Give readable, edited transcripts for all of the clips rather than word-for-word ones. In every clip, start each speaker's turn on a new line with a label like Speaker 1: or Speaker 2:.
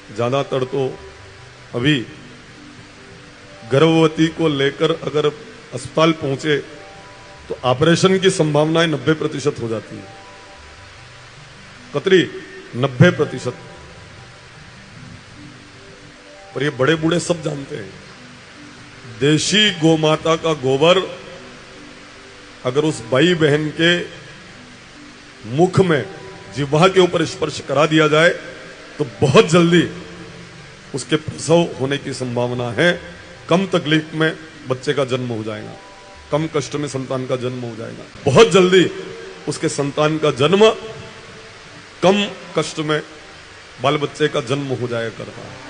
Speaker 1: ज्यादातर तो अभी गर्भवती को लेकर अगर अस्पताल पहुंचे तो ऑपरेशन की संभावनाएं 90% हो जाती है। कतरी 90%। पर ये बड़े बूढ़े सब जानते हैं, देशी गोमाता का गोबर अगर उस भाई बहन के मुख में जिह्वा के ऊपर स्पर्श करा दिया जाए तो बहुत जल्दी उसके प्रसव होने की संभावना है। कम तकलीफ में बच्चे का जन्म हो जाएगा, कम कष्ट में संतान का जन्म हो जाएगा। बहुत जल्दी उसके संतान का जन्म, कम कष्ट में बाल बच्चे का जन्म हो जाया करता है।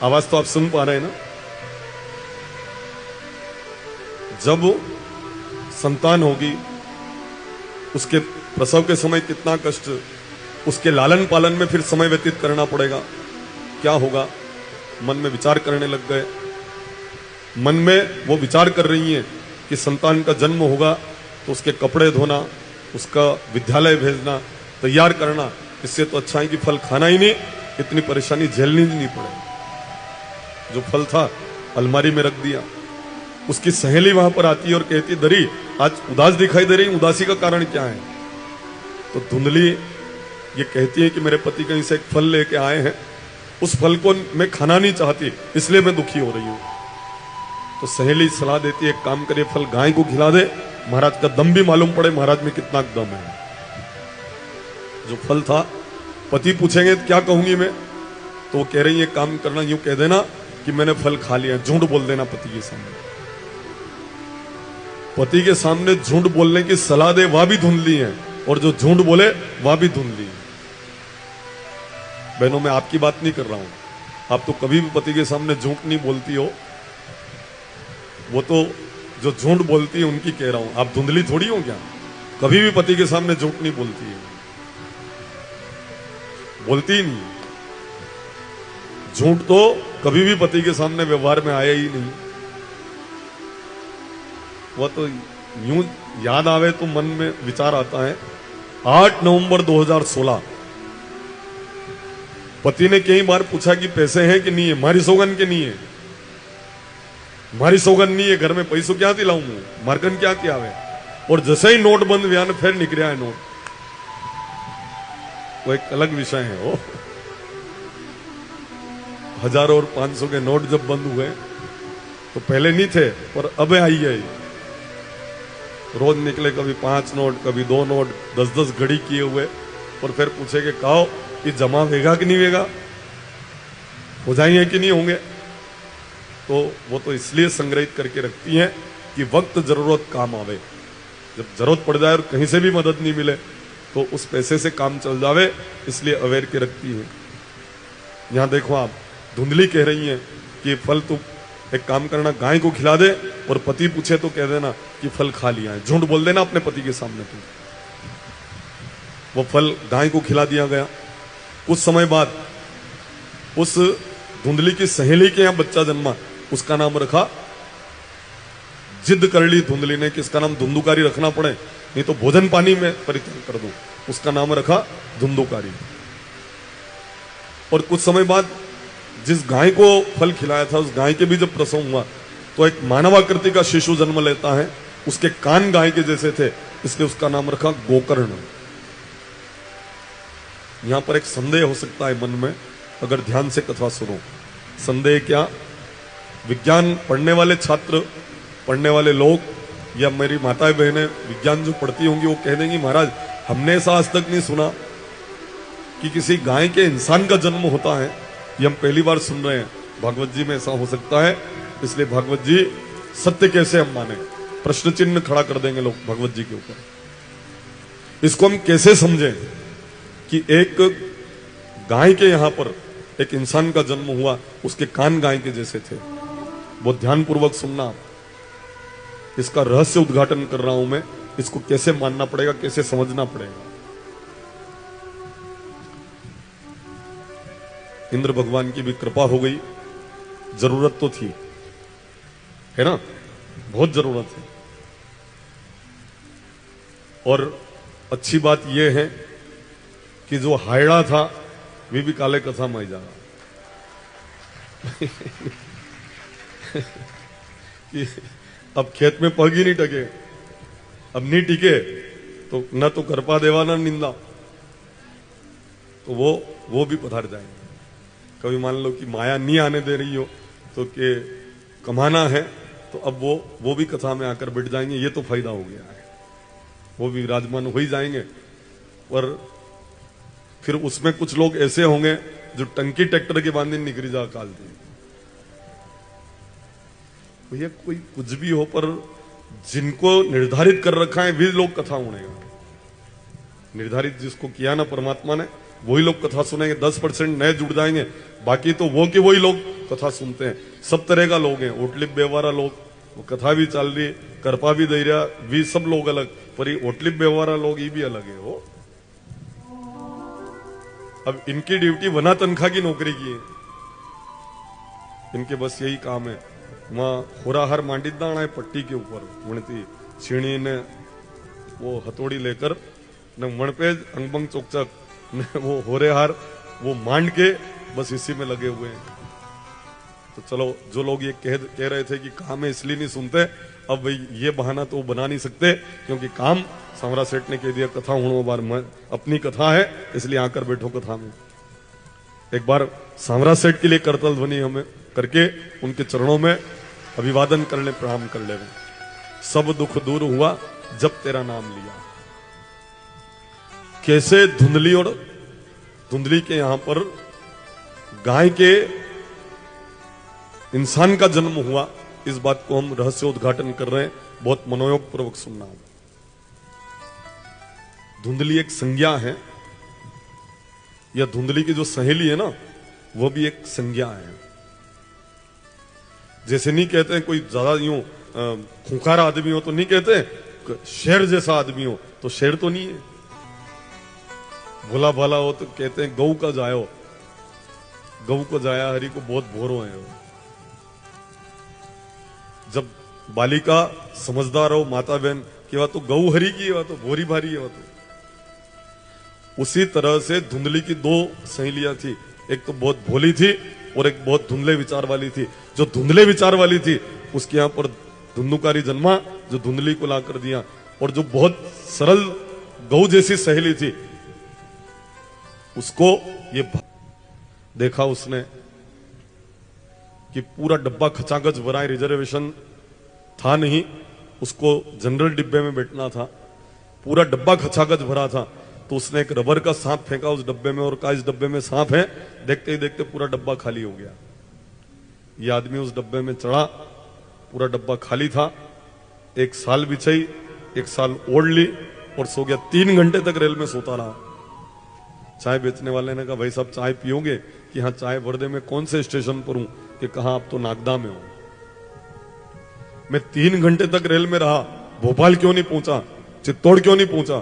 Speaker 1: आवाज तो आप सुन पा रहे हैं ना? जब संतान होगी उसके प्रसव के समय कितना कष्ट, उसके लालन पालन में फिर समय व्यतीत करना पड़ेगा। क्या होगा? मन में विचार करने लग गए। मन में वो विचार कर रही हैं कि संतान का जन्म होगा तो उसके कपड़े धोना, उसका विद्यालय भेजना, तैयार करना, इससे तो अच्छा है कि फल खाना ही नहीं, इतनी परेशानी झेलनी नहीं पड़े। जो फल था अलमारी में रख दिया। उसकी सहेली वहां पर आती है और कहती, दरी आज उदास दिखाई दे रही, उदासी का कारण क्या है? तो धुंधली ये कहती है कि मेरे पति कहीं से एक फल लेके आए हैं, उस फल को मैं खाना नहीं चाहती, इसलिए मैं दुखी हो रही हूं। तो सहेली सलाह देती है, एक काम करिए, फल गाय को खिला दे, महाराज का दम भी मालूम पड़े महाराज में कितना दम है। जो फल था, पति पूछेंगे क्या कहूंगी मैं, तो वो कह रही है काम करना, यूं कह देना कि मैंने फल खा लिया। झूठ बोल देना पति के सामने। पति के सामने झूठ बोलने की सलाह दे, वह भी धुंधली है, और जो झूठ बोले वह भी धुंधली है। बहनों, मैं आपकी बात नहीं कर रहा हूं, आप तो कभी भी पति के सामने झूठ नहीं बोलती हो, वो तो जो झूठ बोलती है उनकी कह रहा हूं। आप धुंधली थोड़ी हो क्या? कभी भी पति के सामने झूठ नहीं बोलती है, बोलती ही नहीं। झूठ तो कभी भी पति के सामने व्यवहार में आया ही नहीं। वह तो यूं याद आवे तो मन में विचार आता है, 8 नवंबर 2016 पति ने कई बार पूछा कि पैसे हैं कि नहीं है, मारी सौगन के नहीं है, मारी सौगन नहीं है, घर में पैसों क्या दिलाऊं मैं, मारकन क्या किया है। और जैसे ही नोट बंद हुआ फिर निकलिया है नोट। वो एक अलग विषय है। वो 1000 और 500 के नोट जब बंद हुए तो पहले नहीं थे, पर अब आई है। रोज निकले, कभी 5 नोट, कभी 2 नोट, 10-10 घड़ी किए हुए, और फिर पूछे कि कहो कि जमा वेगा कि नहीं वेगा, हो जाएंगे कि नहीं होंगे। तो वो तो इसलिए संग्रहित करके रखती हैं कि वक्त जरूरत काम आवे। जब जरूरत पड़ जाए और कहीं से भी मदद नहीं मिले तो उस पैसे से काम चल जावे, इसलिए अवेयर के रखती है। यहां देखो, आप धुंधली कह रही हैं कि फल तू एक काम करना, गाय को खिला दे, और पति पूछे तो कह देना कि फल खा लिया है। झूठ बोल देना अपने पति के सामने। तो वो फल गाय को खिला दिया गया। कुछ समय बाद उस धुंधली की सहेली के यहां बच्चा जन्मा, उसका नाम रखा, जिद कर ली धुंधली ने कि इसका नाम धुंधुकारी रखना पड़े, नहीं तो भोजन पानी में परित्याग कर दूं। उसका नाम रखा धुंधुकारी। और कुछ समय बाद जिस गाय को फल खिलाया था, उस गाय के भी जब प्रसव हुआ तो एक मानवाकृति का शिशु जन्म लेता है। उसके कान गाय के जैसे थे, इसलिए उसका नाम रखा गोकर्ण। यहां पर एक संदेह हो सकता है मन में, अगर ध्यान से कथा सुनो। संदेह क्या? विज्ञान पढ़ने वाले छात्र, पढ़ने वाले लोग, या मेरी माताएं बहनें विज्ञान जो पढ़ती होंगी, वो कह देंगी महाराज हमने ऐसा आज तक नहीं सुना कि किसी गाय के इंसान का जन्म होता है, ये हम पहली बार सुन रहे हैं। भागवत जी में ऐसा हो सकता है, इसलिए भागवत जी सत्य कैसे हम माने? प्रश्न चिन्ह खड़ा कर देंगे लोग भगवत जी के ऊपर। इसको हम कैसे समझें कि एक गाय के यहां पर एक इंसान का जन्म हुआ, उसके कान गाय के जैसे थे? बहुत ध्यानपूर्वक सुनना, इसका रहस्य उद्घाटन कर रहा हूं मैं। इसको कैसे मानना पड़ेगा, कैसे समझना पड़ेगा। इंद्र भगवान की भी कृपा हो गई। जरूरत तो थी, है ना, बहुत जरूरत है। और अच्छी बात यह है कि जो हायड़ा था वी भी काले कथा में जा कि अब खेत में पग ही नहीं टके, अब नहीं टिके तो न तो करपा देवा ना निंदा, तो वो भी पधार जाएंगे। कभी मान लो कि माया नहीं आने दे रही हो तो के कमाना है, तो अब वो भी कथा में आकर बैठ जाएंगे। ये तो फायदा हो गया है, वो भी विराजमान हो ही जाएंगे। पर फिर उसमें कुछ लोग ऐसे होंगे जो टंकी ट्रैक्टर के बांधे निकली जा काल दी। भैया कोई कुछ भी हो, पर जिनको निर्धारित कर रखा है वे लोग कथा उड़ेगा। निर्धारित जिसको किया ना परमात्मा ने, वही लोग कथा सुनेंगे। 10% नए जुड़ जाएंगे, बाकी तो वो के वही लोग कथा सुनते हैं। सब तरह का लोग हैं, ओटलिप बेवारा लोग, वो कथा भी चल रही, करपा भी दे रहा, भी सब लोग अलग, पर ये ओटलिप बेवारा लोग ये भी अलग है। वो अब इनकी ड्यूटी वना तनख्वाह की नौकरी की है, इनके बस यही काम है। वहां होराहर मांडी दाना है पट्टी के ऊपर वणती छीणी ने वो हथौड़ी लेकर न वण पे अंगबंग चौकचक वो होरे हार वो मांड के बस इसी में लगे हुए हैं। तो चलो, जो लोग ये कह रहे थे कि काम है इसलिए नहीं सुनते, अब भाई ये बहाना तो बना नहीं सकते, क्योंकि काम सांवरा सेठ ने कह दिया कथा हूं बार अपनी कथा है इसलिए आकर बैठो कथा में। एक बार सांवरा सेठ के लिए करतल ध्वनि हमें करके उनके चरणों में अभिवादन कर ले, प्रणाम कर ले। सब दुख दूर हुआ जब तेरा नाम लिया। कैसे धुंधली और धुंधली के यहां पर गाय के इंसान का जन्म हुआ, इस बात को हम रहस्य उद्घाटन कर रहे हैं। बहुत मनोयोग पूर्वक सुनना होगा। धुंधली एक संज्ञा है, या धुंधली की जो सहेली है ना, वो भी एक संज्ञा है। जैसे नहीं कहते हैं कोई ज्यादा यूं खूंखार आदमी हो तो नहीं कहते शेर जैसा आदमी हो, तो शेर तो नहीं है। भोला भाला हो तो कहते हैं गऊ का जायो, गऊ को जाया हरि को बहुत भोरो है। जब बालिका समझदार हो, माता बहन की बात तो गऊ हरि की बात तो भोरी भारी है। तो उसी तरह से धुंधली की दो सहेलियां थी, एक तो बहुत भोली थी और एक बहुत धुंधले विचार वाली थी। जो धुंधले विचार वाली थी उसके यहां पर धुंधुकारी जन्मा, जो धुंधली को ला कर दिया। और जो बहुत सरल गऊ जैसी सहेली थी, उसको ये देखा उसने कि पूरा डब्बा खचाखच भरा है, रिजर्वेशन था नहीं, उसको जनरल डिब्बे में बैठना था, पूरा डब्बा खचाखच भरा था। तो उसने एक रबर का सांप फेंका उस डब्बे में और कहा इस डब्बे में सांप है। देखते ही देखते पूरा डब्बा खाली हो गया। ये आदमी उस डब्बे में चढ़ा, पूरा डब्बा खाली था। 1 साल बिछाई, 1 साल ओढ़ ली और सो गया। 3 घंटे तक रेल में सोता रहा। चाय बेचने वाले ने कहा भाई साहब चाय पियोगे? कि हाँ चाय वर्दे में कौन से स्टेशन पर हूं? कि कहा आप तो नागदा में हो। मैं 3 घंटे तक रेल में रहा, भोपाल क्यों नहीं पहुंचा, चित्तौड़ क्यों नहीं पहुंचा?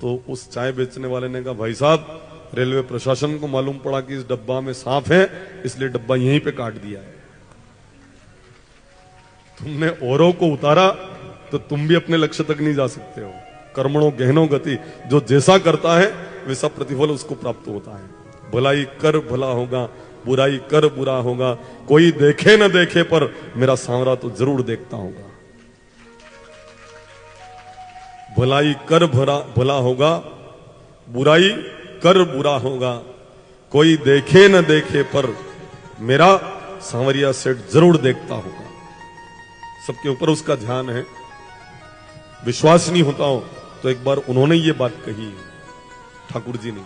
Speaker 1: तो उस चाय बेचने वाले ने कहा भाई साहब रेलवे प्रशासन को मालूम पड़ा कि इस डब्बा में सांप है, इसलिए डब्बा यहीं पे काट दिया है। तुमने औरों को उतारा तो तुम भी अपने लक्ष्य तक नहीं जा सकते हो। कर्मणों गहनों गति, जो जैसा करता है वैसा प्रतिफल उसको प्राप्त होता है। भलाई कर भला होगा, बुराई कर बुरा होगा, कोई देखे न देखे पर मेरा सांवरा तो जरूर देखता होगा। भलाई कर भला होगा, बुराई कर बुरा होगा, कोई देखे न देखे पर मेरा सांवरिया सेठ जरूर देखता होगा। सबके ऊपर उसका ध्यान है। विश्वास नहीं होता हो तो एक बार उन्होंने ये बात कही, ठाकुर जी ने।